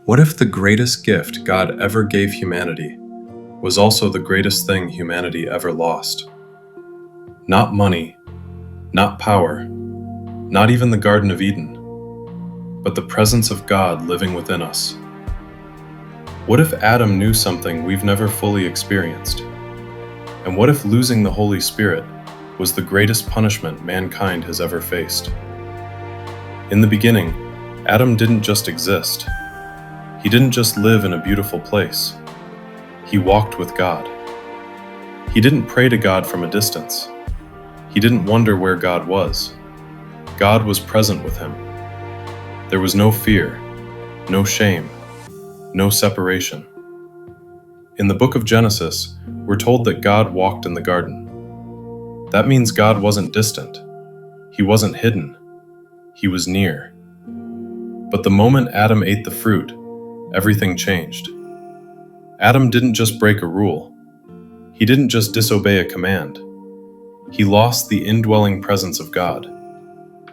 What if the greatest gift God ever gave humanity was also the greatest thing humanity ever lost? Not money, not power, not even the Garden of Eden, but the presence of God living within us. What if Adam knew something we've never fully experienced? And what if losing the Holy Spirit was the greatest punishment mankind has ever faced? In the beginning, Adam didn't just exist. He didn't just live in a beautiful place. He walked with God. He didn't pray to God from a distance. He didn't wonder where God was. God was present with him. There was no fear, no shame, no separation. In the book of Genesis, we're told that God walked in the garden. That means God wasn't distant. He wasn't hidden. He was near. But the moment Adam ate the fruit, everything changed. Adam didn't just break a rule. He didn't just disobey a command. He lost the indwelling presence of God,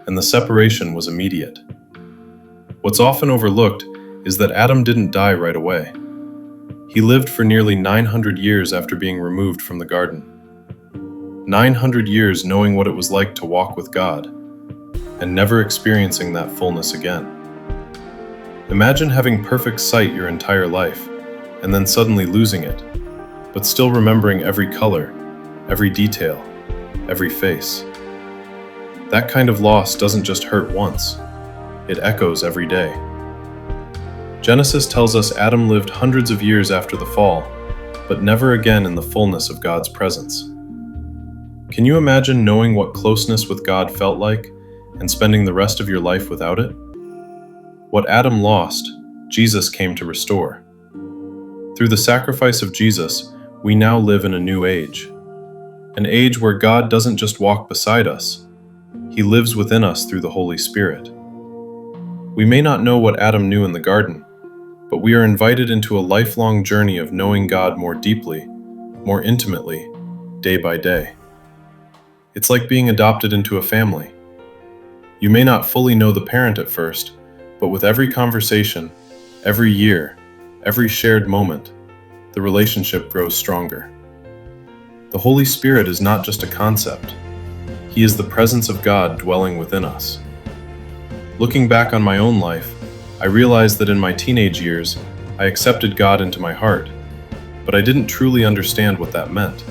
and the separation was immediate. What's often overlooked is that Adam didn't die right away. He lived for nearly 900 years after being removed from the garden. 900 years knowing what it was like to walk with God, and never experiencing that fullness again. Imagine having perfect sight your entire life, and then suddenly losing it, but still remembering every color, every detail, every face. That kind of loss doesn't just hurt once, it echoes every day. Genesis tells us Adam lived hundreds of years after the fall, but never again in the fullness of God's presence. Can you imagine knowing what closeness with God felt like and spending the rest of your life without it? What Adam lost, Jesus came to restore. Through the sacrifice of Jesus, we now live in a new age. An age where God doesn't just walk beside us, He lives within us through the Holy Spirit. We may not know what Adam knew in the garden, but we are invited into a lifelong journey of knowing God more deeply, more intimately, day by day. It's like being adopted into a family. You may not fully know the parent at first, but with every conversation, every year, every shared moment, the relationship grows stronger. The Holy Spirit is not just a concept. He is the presence of God dwelling within us. Looking back on my own life, I realized that in my teenage years, I accepted God into my heart, but I didn't truly understand what that meant.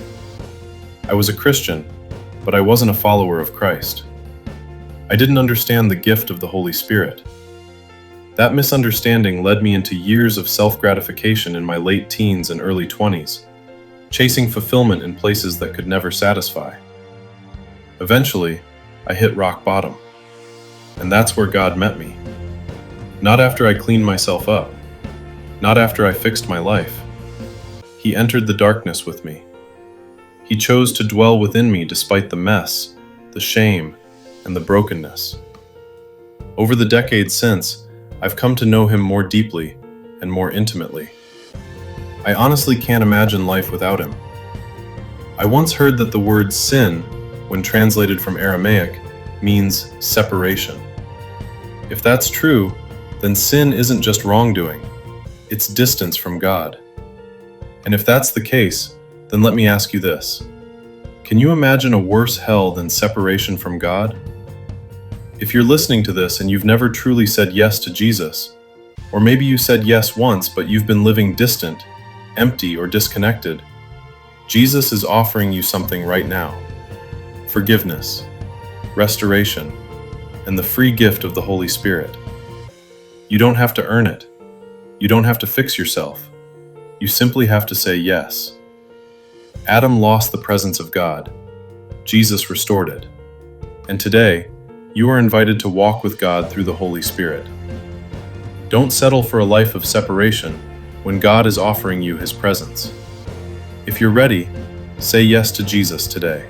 I was a Christian, but I wasn't a follower of Christ. I didn't understand the gift of the Holy Spirit. That misunderstanding led me into years of self-gratification in my late teens and early 20s, chasing fulfillment in places that could never satisfy. Eventually, I hit rock bottom, and that's where God met me. Not after I cleaned myself up, not after I fixed my life. He entered the darkness with me. He chose to dwell within me despite the mess, the shame, and the brokenness. Over the decades since, I've come to know Him more deeply and more intimately. I honestly can't imagine life without Him. I once heard that the word sin, when translated from Aramaic, means separation. If that's true, then sin isn't just wrongdoing, it's distance from God. And if that's the case, then let me ask you this. Can you imagine a worse hell than separation from God? If you're listening to this and you've never truly said yes to Jesus, or maybe you said yes once but you've been living distant, empty, or disconnected, Jesus is offering you something right now. Forgiveness, restoration, and the free gift of the Holy Spirit. You don't have to earn it. You don't have to fix yourself. You simply have to say yes. Adam lost the presence of God. Jesus restored it. And today, you are invited to walk with God through the Holy Spirit. Don't settle for a life of separation when God is offering you His presence. If you're ready, say yes to Jesus today.